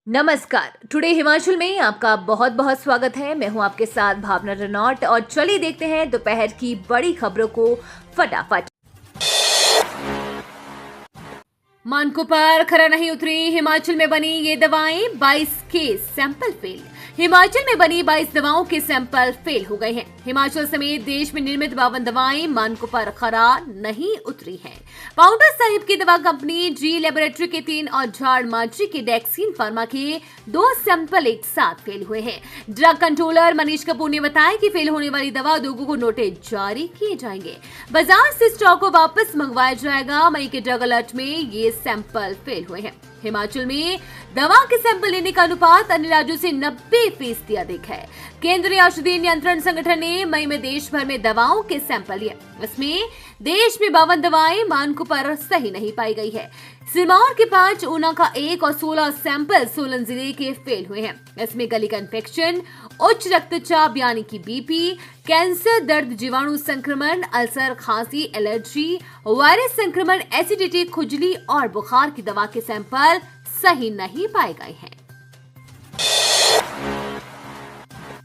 नमस्कार। टुडे हिमाचल में आपका बहुत बहुत स्वागत है। मैं हूं आपके साथ भावना रनौट और चलिए देखते हैं दोपहर की बड़ी खबरों को फटाफट। मानकों पर खरा नहीं उतरी हिमाचल में बनी ये दवाएं, 22 के सैंपल फेल। हिमाचल में बनी 22 दवाओं के सैंपल फेल हो गए हैं। हिमाचल समेत देश में निर्मित 52 दवाएं मानकों पर खरा नहीं उतरी हैं। पाउंडा साहिब की दवा कंपनी जी लैबोरेटरी के 3 और झाड़ माजरी के डेक्सिन फार्मा के 2 सैंपल एक साथ फेल हुए हैं। ड्रग कंट्रोलर मनीष कपूर ने बताया कि फेल होने वाली दवा उद्योगों को नोटिस जारी किए जाएंगे। बाजार से स्टॉक को वापस मंगवाया जाएगा। मई के ड्रग अलर्ट में ये सैंपल फेल हुए हैं। हिमाचल में दवा के सैंपल लेने का अनुपात अन्य राज्यों से 90% अधिक है। केंद्रीय औषधि नियंत्रण संगठन ने मई में देश भर में दवाओं के सैंपल लिए। इसमें देश में 52 दवाएं मानकों पर सही नहीं पाई गई है। सिरमौर के 5, ऊना का 1 और 16 सैंपल सोलन जिले के फेल हुए हैं। इसमें गले का इन्फेक्शन, उच्च रक्तचाप यानी कि बीपी, कैंसर, दर्द, जीवाणु संक्रमण, अल्सर, खांसी, एलर्जी, वायरस संक्रमण, एसिडिटी, खुजली और बुखार की दवा के सैंपल सही नहीं पाए गए हैं।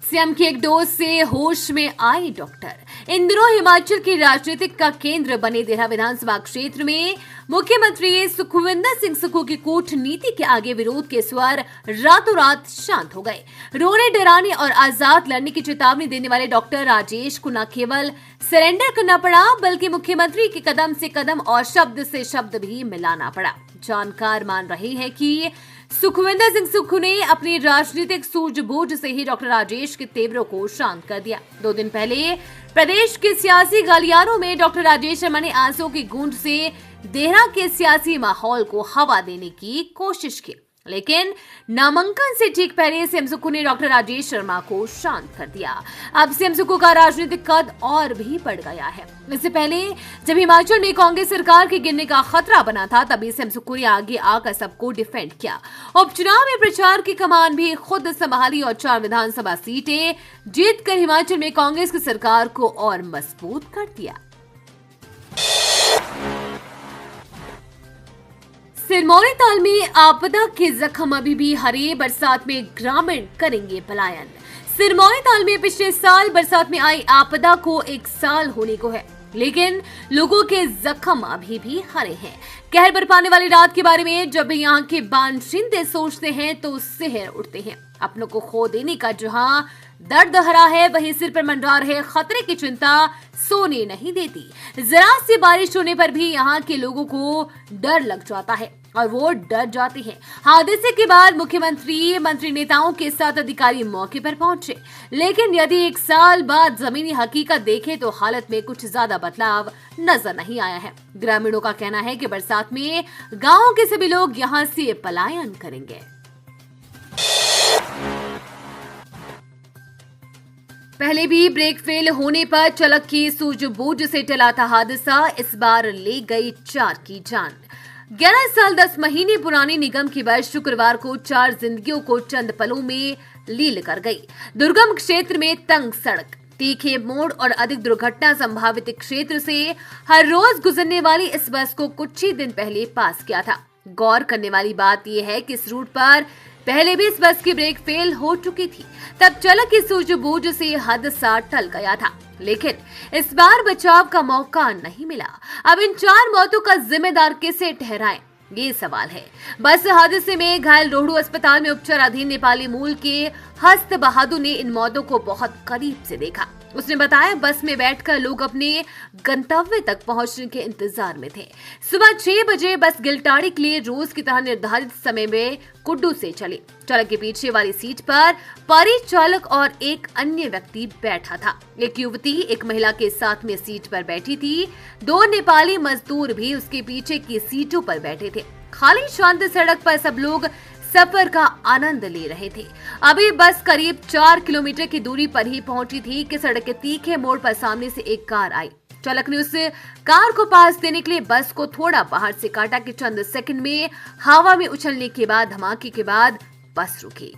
सीएम की एक डोज से होश में आए डॉक्टर। इन दिनों हिमाचल की राजनीतिक का केंद्र बने देहरा विधानसभा क्षेत्र में मुख्यमंत्री सुखविंदर सिंह सुक्खू की कूटनीति के आगे विरोध के स्वर रातों रात शांत हो गए। रोने, डराने और आजाद लड़ने की चेतावनी देने वाले डॉक्टर राजेश को न केवल सरेंडर करना पड़ा बल्कि मुख्यमंत्री के कदम से कदम और शब्द से शब्द भी मिलाना पड़ा। जानकार मान रहे हैं कि सुखविंदर सिंह सुक्खू ने अपनी राजनीतिक सूझबूझ से ही डॉक्टर राजेश के तेवरों को शांत कर दिया। 2 दिन पहले प्रदेश के सियासी गलियारों में डॉक्टर राजेश शर्मा ने आंसुओं की गूंज से देहरा के सियासी माहौल को हवा देने की कोशिश की, लेकिन नामांकन से ठीक पहले सीएम सुक्खू ने डॉक्टर राजेश शर्मा को शांत कर दिया। अब सीएम सुक्खू का राजनीतिक कद और भी बढ़ गया है। इससे पहले जब हिमाचल में कांग्रेस सरकार के गिरने का खतरा बना था, तभी सीएम सुक्खू ने आगे आकर सबको डिफेंड किया। उपचुनाव में प्रचार की कमान भी खुद संभाली और 4 विधानसभा सीटें जीतकर हिमाचल में कांग्रेस की सरकार को और मजबूत कर दिया। सिरमौरी ताल में आपदा के जख्म अभी भी हरे। बरसात में ग्रामीण करेंगे पलायन। सिरमौरी ताल में पिछले साल बरसात में आई आपदा को 1 साल होने को है, लेकिन लोगों के जख्म अभी भी हरे हैं। कहर बरपाने वाली रात के बारे में जब यहाँ के बाशिंदे सोचते हैं तो सिहर उठते हैं। अपनों को खो देने का जहां दर्द हरा है, वहीं सिर पर मंडरा रहे खतरे की चिंता सोने नहीं देती। जरा सी बारिश होने पर भी यहाँ के लोगों को डर लग जाता है और वो डर जाते हैं। हादसे के बाद मुख्यमंत्री, मंत्री, नेताओं के साथ अधिकारी मौके पर पहुंचे, लेकिन यदि 1 साल बाद जमीनी हकीकत देखें तो हालत में कुछ ज्यादा बदलाव नजर नहीं आया है। ग्रामीणों का कहना है कि बरसात में गांव के सभी लोग यहां से पलायन करेंगे। पहले भी ब्रेक फेल होने पर चालक की सूझबूझ से टला था हादसा। इस बार ले गई 4 की जान। 11 साल 10 महीने पुरानी निगम की बस शुक्रवार को 4 जिंदगियों को चंद पलों में लील कर गई। दुर्गम क्षेत्र में तंग सड़क, तीखे मोड़ और अधिक दुर्घटना संभावित क्षेत्र से हर रोज गुजरने वाली इस बस को कुछ ही दिन पहले पास किया था। गौर करने वाली बात यह है कि इस रूट पर पहले भी इस बस की ब्रेक फेल हो चुकी थी। तब चालक की सूझबूझ से हादसा टल गया था, लेकिन इस बार बचाव का मौका नहीं मिला। अब इन 4 मौतों का जिम्मेदार किसे ठहराएं, ये सवाल है। बस हादसे में घायल रोहडू अस्पताल में उपचाराधीन नेपाली मूल के हस्त बहादुर ने इन मौतों को बहुत करीब से देखा। उसने बताया, बस में बैठकर लोग अपने गंतव्य तक पहुंचने के इंतजार में थे। सुबह 6 बजे बस गिलटाड़ी के लिए रोज की तरह निर्धारित समय में कुड्डू से चली। चालक के पीछे वाली सीट पर परिचालक और एक अन्य व्यक्ति बैठा था। एक युवती एक महिला के साथ में सीट पर बैठी थी। 2 नेपाली मजदूर भी उसके पीछे की सीटों पर बैठे थे। खाली शांत सड़क पर सब लोग सफर का आनंद ले रहे थे। अभी बस करीब 4 किलोमीटर की दूरी पर ही पहुंची थी कि सड़क के तीखे मोड़ पर सामने से एक कार आई। चालक ने उस कार को पास देने के लिए बस को थोड़ा बाहर से काटा कि चंद सेकंड में हवा में उछलने के बाद धमाके के बाद बस रुकी।